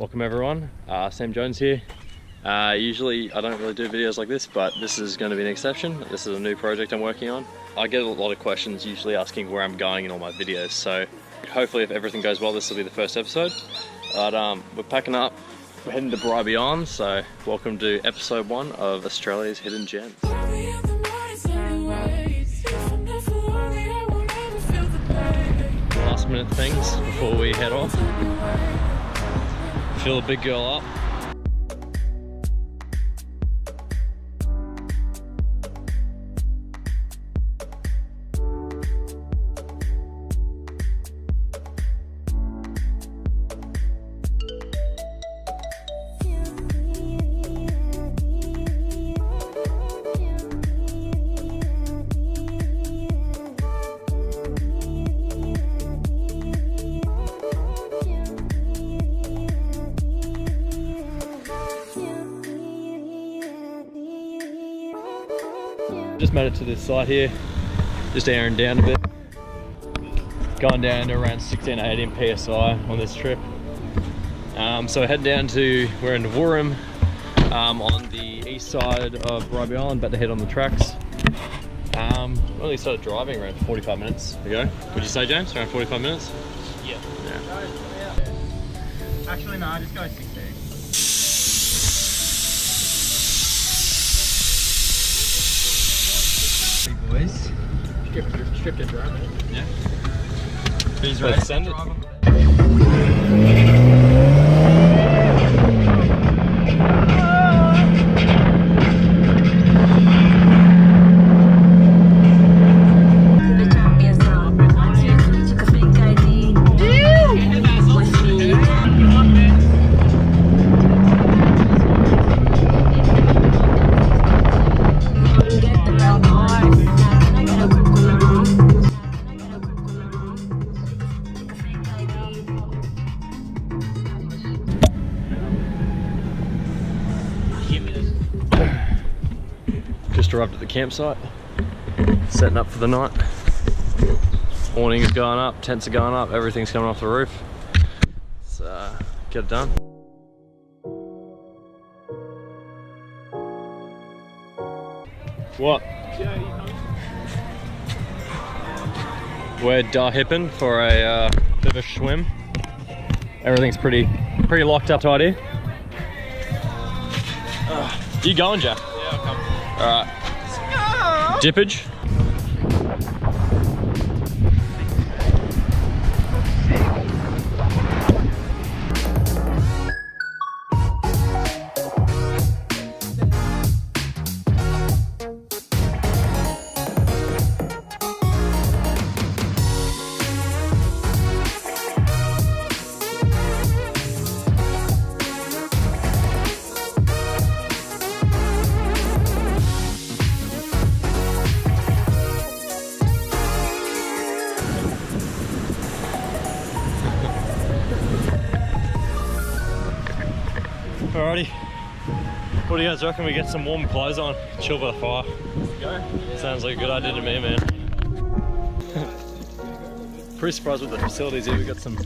Welcome everyone, Sam Jones here. Usually I don't really do videos like this, but this is going to be an exception. This is a new project I'm working on. I get a lot of questions usually asking where I'm going in all my videos, so hopefully if everything goes well this will be the first episode. But we're packing up, we're heading to Bribie on, so welcome to episode 1 of Australia's Hidden Gems. Last minute things before we head off. Fill a big girl up. Just made it to this site here, just airing down a bit. Going down to around 16 to 18 PSI on this trip. So heading down to, we're in Wurrum on the east side of Bribie Island, about to head on the tracks. Only started driving around 45 minutes ago. Would you say, James, around 45 minutes? Yeah. Yeah. Actually, no, just go 16. Boys, stripped and drive it. Yeah. He's ready. Let's Send it. Just arrived at the campsite, setting up for the night. Awning is going up, tents are going up, everything's coming off the roof. Let's get it done. What? We're hipping for a bit of a swim. Everything's pretty locked up tight here. You going, Jack? Yeah, I'll come. Alright. Dippage. Alrighty, what do you guys reckon? We get some warm clothes on, chill by the fire. Let's go. Sounds like a good idea to me, man. Pretty surprised with the facilities here. We got some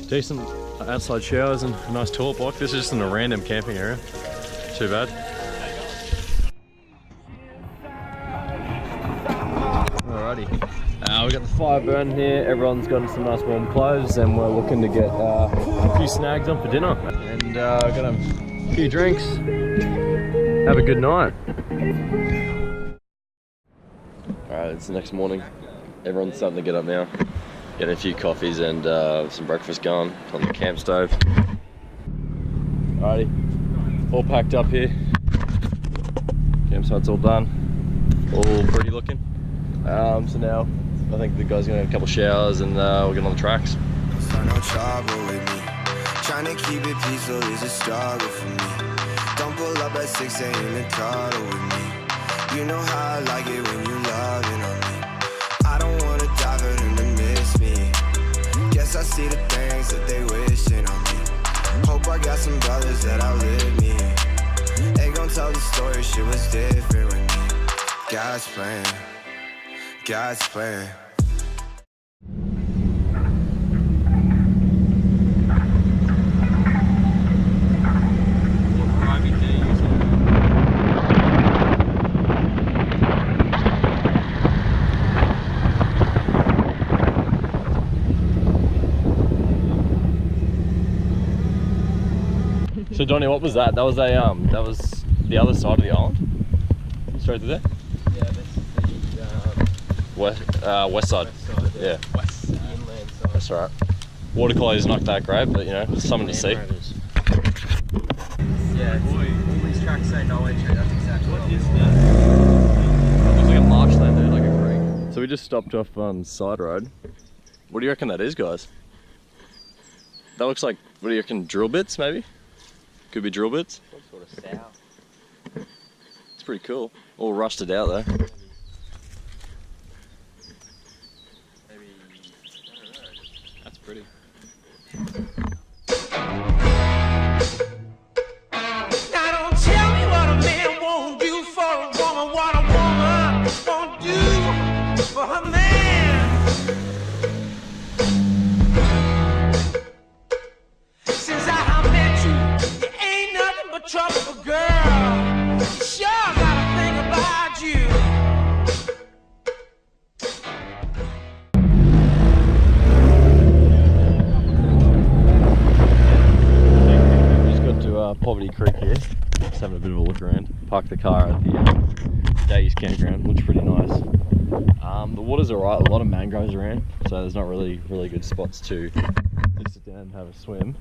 decent outside showers and a nice toilet block. This is just in a random camping area. Too bad. Alrighty. We got the fire burning here. Everyone's got some nice warm clothes, and we're looking to get a few snags on for dinner. And got a few drinks. Have a good night. Alright, it's the next morning. Everyone's starting to get up now. Getting a few coffees and some breakfast going on the camp stove. Alrighty, all packed up here. Campsite's all done. All pretty looking. So now I think the guys are gonna have a couple showers and we'll get on the tracks. No trouble with me. Trying to keep it peaceful is a struggle for me. Don't pull up at 6 a.m. and cuddle with me. You know how I like it when you loving on me. I don't wanna die for them to miss me. Guess I see the things that they wishing on me. Hope I got some brothers that outlive me. They gon' tell the story, shit was different with me. God's plan, God's plan. So Donnie, what was that? That was the other side of the island? Straight to there? Yeah, this is the West side. west side. Yeah. West, the inland side. That's alright. Water quality is not that great, but you know, it's something to see. Yeah, all these tracks say no entry, that's exactly what is that? Looks like a marshland there, like a creek. So we just stopped off on side road. What do you reckon that is, guys? That looks like, what do you reckon, drill bits maybe? Could be drill bits. Some sort of sow. It's pretty cool. All rusted out though. Maybe, I don't know. That's pretty. Now don't tell me what a man won't do for a woman, what a woman won't do for her man. Since I have met you, you ain't nothing but trouble, girl. You sure got a thing about you. Just got to Poverty Creek here. Just having a bit of a look around. Parked the car at the Days campground. Looks pretty nice. The water's alright. A lot of mangroves around, so there's not really good spots to sit down and have a swim.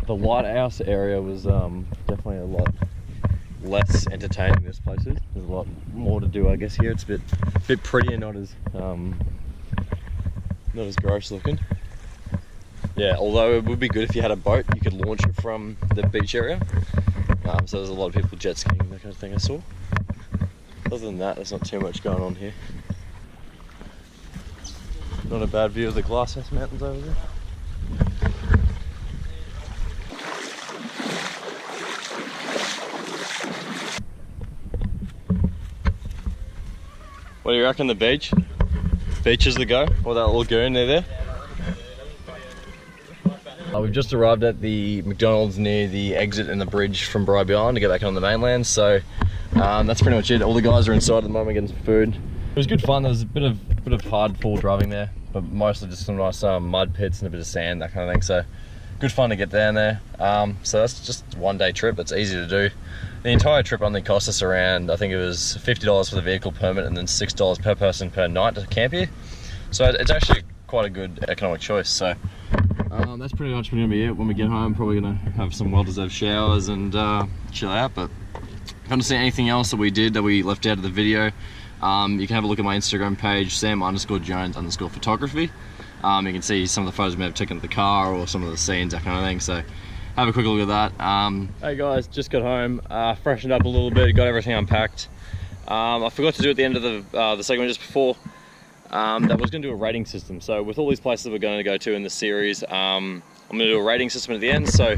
The lighthouse area was definitely a lot less entertaining than this place is. There's a lot more to do, I guess. Here it's a bit prettier, not as gross looking. Yeah, although it would be good if you had a boat, you could launch it from the beach area. So there's a lot of people jet skiing, that kind of thing I saw. Other than that, there's not too much going on here. Not a bad view of the Glasshouse Mountains over there. What do you reckon, the beach? Beach is the go? Or that lagoon there? We've just arrived at the McDonald's near the exit and the bridge from Bribie Island to get back on the mainland, so that's pretty much it. All the guys are inside at the moment getting some food. It was good fun. There was a bit of hard fall driving there, but mostly just some nice mud pits and a bit of sand, that kind of thing, so good fun to get down there. So that's just a one-day trip. It's easy to do. The entire trip only cost us around, I think it was $50 for the vehicle permit and then $6 per person per night to camp here. So it's actually quite a good economic choice. So that's pretty much going to be it. When we get home, probably going to have some well-deserved showers and chill out. But if you want to see anything else that we did that we left out of the video, you can have a look at my Instagram page, Sam_Jones_photography. You can see some of the photos we may have taken of the car or some of the scenes, that kind of thing. So have a quick look at that. Hey guys, just got home, freshened up a little bit, got everything unpacked. I forgot to do at the end of the segment just before. That was going to do a rating system. So with all these places we're going to go to in the series, I'm going to do a rating system at the end. So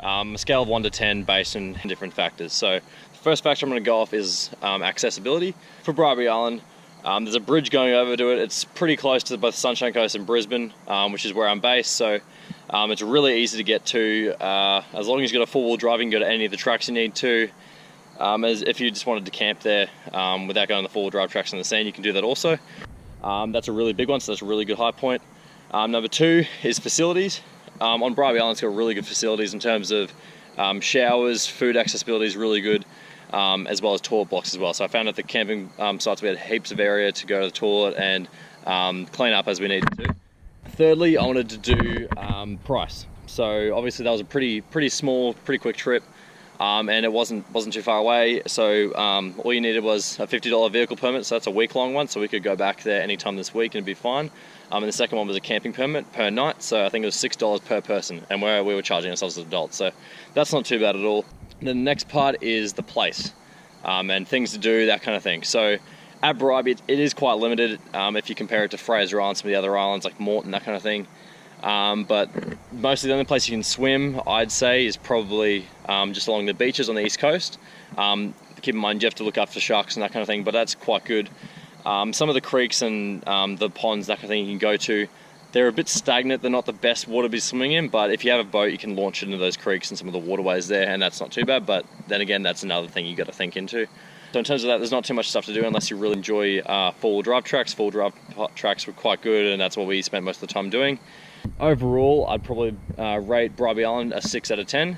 a scale of 1 to 10 based on different factors. So the first factor I'm going to go off is accessibility. For Bribie Island, there's a bridge going over to it. It's pretty close to both Sunshine Coast and Brisbane, which is where I'm based. So it's really easy to get to. As long as you've got a four-wheel drive, you can go to any of the tracks you need to. As if you just wanted to camp there without going to the four-wheel drive tracks on the sand, you can do that also. That's a really big one, so that's a really good high point. Number 2 is facilities. On Bribie Island, it's got really good facilities in terms of showers, food accessibility is really good, as well as toilet blocks as well. So I found at the camping sites we had heaps of area to go to the toilet and clean up as we needed to. Thirdly, I wanted to do price. So obviously that was a pretty small, pretty quick trip. And it wasn't too far away, so all you needed was a $50 vehicle permit, so that's a week-long one, so we could go back there anytime this week and it'd be fine. And the second one was a camping permit per night, so I think it was $6 per person, and we were charging ourselves as adults, so that's not too bad at all. The next part is the place, and things to do, that kind of thing. So at Bribie, it is quite limited if you compare it to Fraser Island, some of the other islands like Moreton, that kind of thing. But mostly the only place you can swim, I'd say, is probably just along the beaches on the east coast. Keep in mind you have to look out for sharks and that kind of thing, but that's quite good. Some of the creeks and the ponds, that kind of thing you can go to, they're a bit stagnant. They're not the best water to be swimming in, but if you have a boat, you can launch into those creeks and some of the waterways there, and that's not too bad. But then again, that's another thing you got to think into. So in terms of that, there's not too much stuff to do unless you really enjoy four-wheel drive tracks. Four-wheel drive tracks were quite good, and that's what we spent most of the time doing. Overall, I'd probably rate Bribie Island a 6 out of 10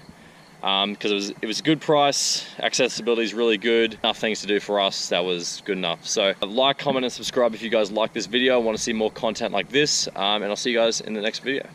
because it was a good price, accessibility is really good, enough things to do for us, that was good enough. So like, comment and subscribe if you guys like this video, want to see more content like this, and I'll see you guys in the next video.